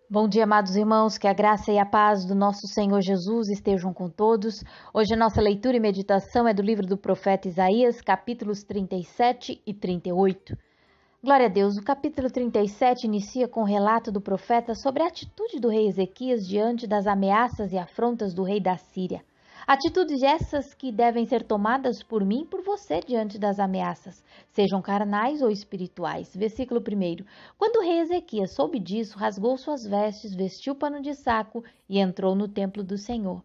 Bom dia, amados irmãos, que a graça e a paz do nosso Senhor Jesus estejam com todos. Hoje a nossa leitura e meditação é do livro do profeta Isaías, capítulos 37 e 38. Glória a Deus, o capítulo 37 inicia com o relato do profeta sobre a atitude do rei Ezequias diante das ameaças e afrontas do rei da Síria. Atitudes essas que devem ser tomadas por mim e por você diante das ameaças, sejam carnais ou espirituais. Versículo 1. Quando o rei Ezequias soube disso, rasgou suas vestes, vestiu pano de saco e entrou no templo do Senhor.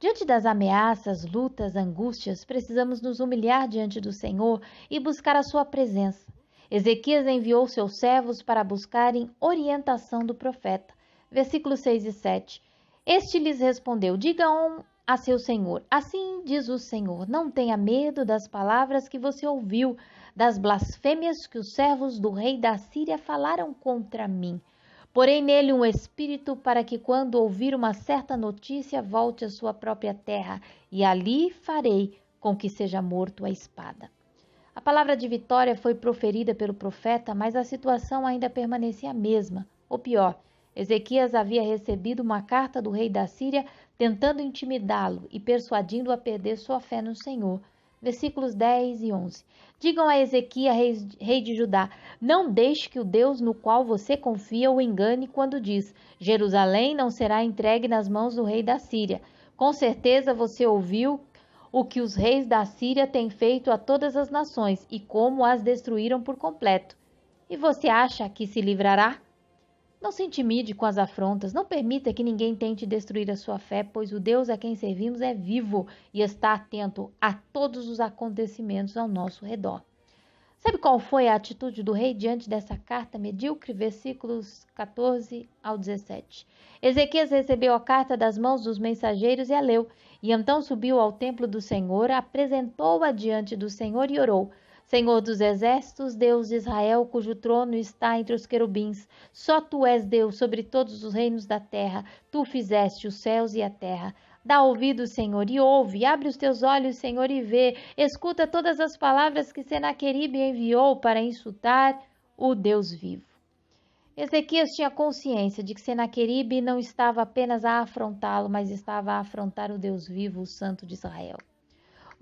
Diante das ameaças, lutas, angústias, precisamos nos humilhar diante do Senhor e buscar a sua presença. Ezequias enviou seus servos para buscarem orientação do profeta. Versículos 6 e 7. Este lhes respondeu: Digam a seu senhor: Assim diz o Senhor, não tenha medo das palavras que você ouviu, das blasfêmias que os servos do rei da Síria falaram contra mim. Porém nele um espírito para que quando ouvir uma certa notícia volte à sua própria terra, e ali farei com que seja morto a espada. A palavra de vitória foi proferida pelo profeta, mas a situação ainda permanecia a mesma, ou pior. Ezequias havia recebido uma carta do rei da Síria tentando intimidá-lo e persuadindo-o a perder sua fé no Senhor. Versículos 10 e 11. Digam a Ezequias, rei de Judá, não deixe que o Deus no qual você confia o engane quando diz: Jerusalém não será entregue nas mãos do rei da Síria. Com certeza você ouviu o que os reis da Síria têm feito a todas as nações e como as destruíram por completo. E você acha que se livrará? Não se intimide com as afrontas, não permita que ninguém tente destruir a sua fé, pois o Deus a quem servimos é vivo e está atento a todos os acontecimentos ao nosso redor. Sabe qual foi a atitude do rei diante dessa carta medíocre? Versículos 14 ao 17. Ezequias recebeu a carta das mãos dos mensageiros e a leu, e então subiu ao templo do Senhor, apresentou-a diante do Senhor e orou: Senhor dos exércitos, Deus de Israel, cujo trono está entre os querubins, só tu és Deus sobre todos os reinos da terra, tu fizeste os céus e a terra. Dá ouvido, Senhor, e ouve, abre os teus olhos, Senhor, e vê, escuta todas as palavras que Senaqueribe enviou para insultar o Deus vivo. Ezequias tinha consciência de que Senaqueribe não estava apenas a afrontá-lo, mas estava a afrontar o Deus vivo, o Santo de Israel.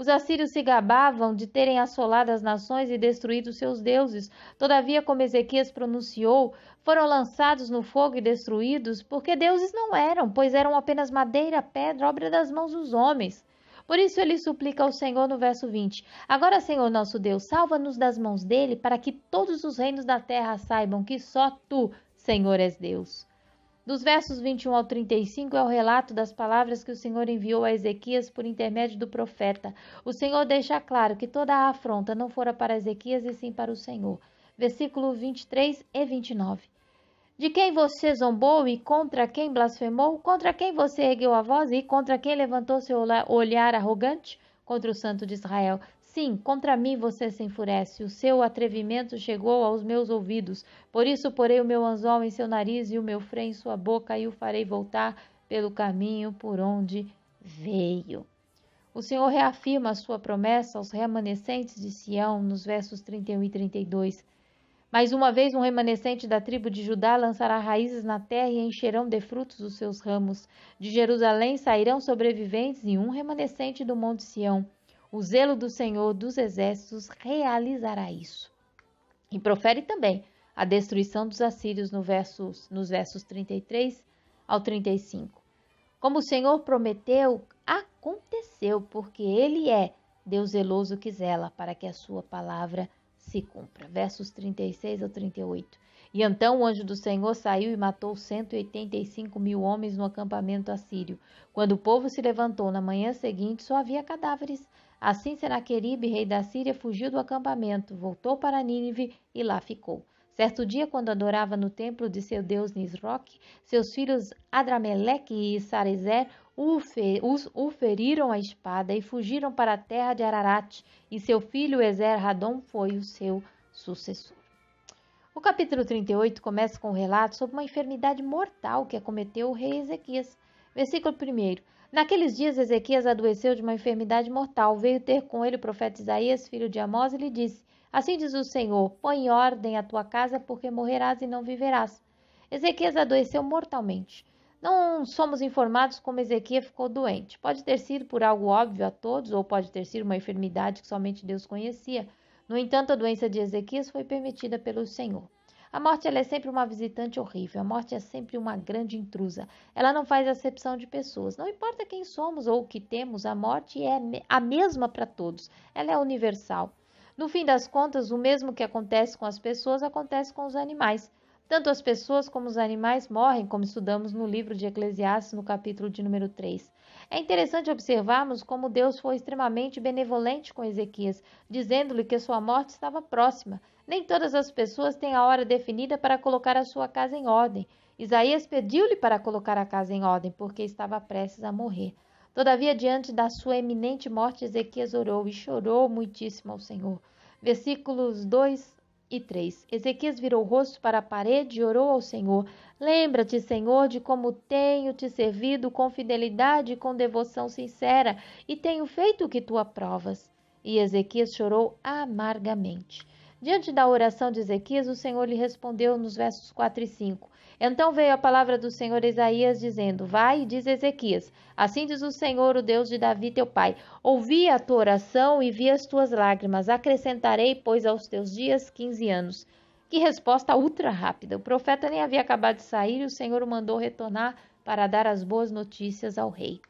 Os assírios se gabavam de terem assolado as nações e destruído seus deuses. Todavia, como Ezequias pronunciou, foram lançados no fogo e destruídos, porque deuses não eram, pois eram apenas madeira, pedra, obra das mãos dos homens. Por isso ele suplica ao Senhor no verso 20: Agora, Senhor nosso Deus, salva-nos das mãos dele, para que todos os reinos da terra saibam que só tu, Senhor, és Deus. Dos versos 21 ao 35 é o relato das palavras que o Senhor enviou a Ezequias por intermédio do profeta. O Senhor deixa claro que toda a afronta não fora para Ezequias e sim para o Senhor. Versículo 23 e 29. De quem você zombou e contra quem blasfemou? Contra quem você ergueu a voz e contra quem levantou seu olhar arrogante? Contra o Santo de Israel. Sim, contra mim você se enfurece. O seu atrevimento chegou aos meus ouvidos. Por isso porei o meu anzol em seu nariz e o meu freio em sua boca e o farei voltar pelo caminho por onde veio. O Senhor reafirma a sua promessa aos remanescentes de Sião nos versos 31 e 32. Mais uma vez, um remanescente da tribo de Judá lançará raízes na terra e encherão de frutos os seus ramos. De Jerusalém sairão sobreviventes e um remanescente do monte Sião. O zelo do Senhor dos exércitos realizará isso. E profere também a destruição dos assírios nos versos 33 ao 35. Como o Senhor prometeu, aconteceu, porque Ele é Deus zeloso que zela para que a sua palavra se cumpra. Versos 36 ao 38. E então o anjo do Senhor saiu e matou 185.000 homens no acampamento assírio. Quando o povo se levantou na manhã seguinte, só havia cadáveres. Assim Senaqueribe, rei da Síria, fugiu do acampamento, voltou para Nínive e lá ficou. Certo dia, quando adorava no templo de seu deus Nisroque, seus filhos Adrameleque e Sarezer o feriram a espada e fugiram para a terra de Ararat, e seu filho Ezer-Radom foi o seu sucessor. O capítulo 38 começa com um relato sobre uma enfermidade mortal que acometeu o rei Ezequias. Versículo 1. Naqueles dias Ezequias adoeceu de uma enfermidade mortal. Veio ter com ele o profeta Isaías, filho de Amós, e lhe disse: Assim diz o Senhor, põe em ordem a tua casa, porque morrerás e não viverás. Ezequias adoeceu mortalmente. Não somos informados como Ezequias ficou doente. Pode ter sido por algo óbvio a todos, ou pode ter sido uma enfermidade que somente Deus conhecia. No entanto, a doença de Ezequias foi permitida pelo Senhor. A morte ela é sempre uma visitante horrível. A morte é sempre uma grande intrusa. Ela não faz acepção de pessoas. Não importa quem somos ou o que temos, a morte é a mesma para todos. Ela é universal. No fim das contas, o mesmo que acontece com as pessoas acontece com os animais. Tanto as pessoas como os animais morrem, como estudamos no livro de Eclesiastes, no capítulo de número 3. É interessante observarmos como Deus foi extremamente benevolente com Ezequias, dizendo-lhe que sua morte estava próxima. Nem todas as pessoas têm a hora definida para colocar a sua casa em ordem. Isaías pediu-lhe para colocar a casa em ordem, porque estava prestes a morrer. Todavia, diante da sua iminente morte, Ezequias orou e chorou muitíssimo ao Senhor. Versículos 2 e 3. Ezequias virou o rosto para a parede e orou ao Senhor. Lembra-te, Senhor, de como tenho te servido com fidelidade e com devoção sincera, e tenho feito o que tu aprovas. E Ezequias chorou amargamente. Diante da oração de Ezequias, o Senhor lhe respondeu nos versos 4 e 5. Então veio a palavra do Senhor a Isaías, dizendo: Vai e diz a Ezequias: Assim diz o Senhor, o Deus de Davi teu pai: Ouvi a tua oração e vi as tuas lágrimas. Acrescentarei, pois, aos teus dias 15 anos. Que resposta ultra rápida! O profeta nem havia acabado de sair e o Senhor o mandou retornar para dar as boas notícias ao rei.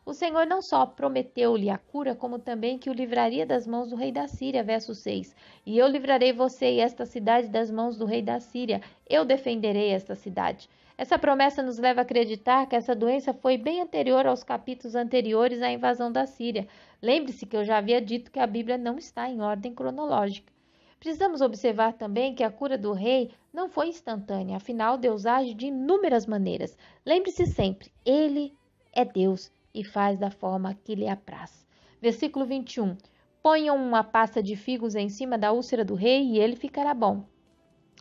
O Senhor não só prometeu-lhe a cura, como também que o livraria das mãos do rei da Síria, verso 6. E eu livrarei você e esta cidade das mãos do rei da Síria. Eu defenderei esta cidade. Essa promessa nos leva a acreditar que essa doença foi bem anterior aos capítulos anteriores à invasão da Síria. Lembre-se que eu já havia dito que a Bíblia não está em ordem cronológica. Precisamos observar também que a cura do rei não foi instantânea, afinal Deus age de inúmeras maneiras. Lembre-se sempre, Ele é Deus e faz da forma que lhe apraz. Versículo 21. Ponham uma pasta de figos em cima da úlcera do rei e ele ficará bom.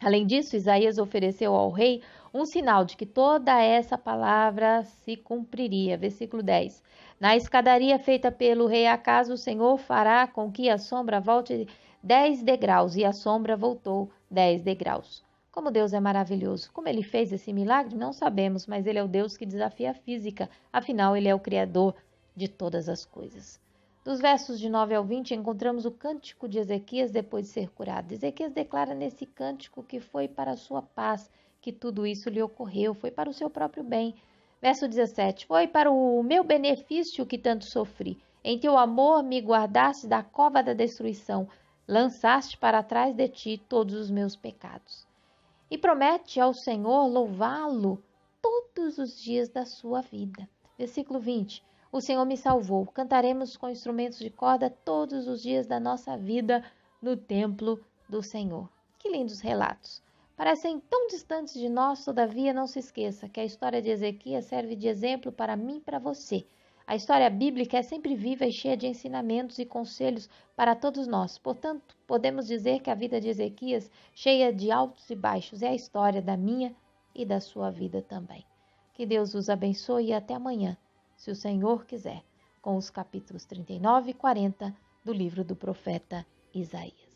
Além disso, Isaías ofereceu ao rei um sinal de que toda essa palavra se cumpriria. Versículo 10. Na escadaria feita pelo rei Acaz, o Senhor fará com que a sombra volte 10 degraus, e a sombra voltou 10 degraus. Como Deus é maravilhoso! Como Ele fez esse milagre, não sabemos, mas Ele é o Deus que desafia a física, afinal Ele é o Criador de todas as coisas. Dos versos de 9 ao 20, encontramos o cântico de Ezequias depois de ser curado. Ezequias declara nesse cântico que foi para a sua paz que tudo isso lhe ocorreu, foi para o seu próprio bem. Verso 17, foi para o meu benefício que tanto sofri. Em teu amor me guardaste da cova da destruição, lançaste para trás de ti todos os meus pecados. E promete ao Senhor louvá-lo todos os dias da sua vida. Versículo 20. O Senhor me salvou. Cantaremos com instrumentos de corda todos os dias da nossa vida no templo do Senhor. Que lindos relatos. Parecem tão distantes de nós, todavia não se esqueça que a história de Ezequias serve de exemplo para mim e para você. A história bíblica é sempre viva e cheia de ensinamentos e conselhos para todos nós. Portanto, podemos dizer que a vida de Ezequias, cheia de altos e baixos, é a história da minha e da sua vida também. Que Deus os abençoe e até amanhã, se o Senhor quiser, com os capítulos 39 e 40 do livro do profeta Isaías.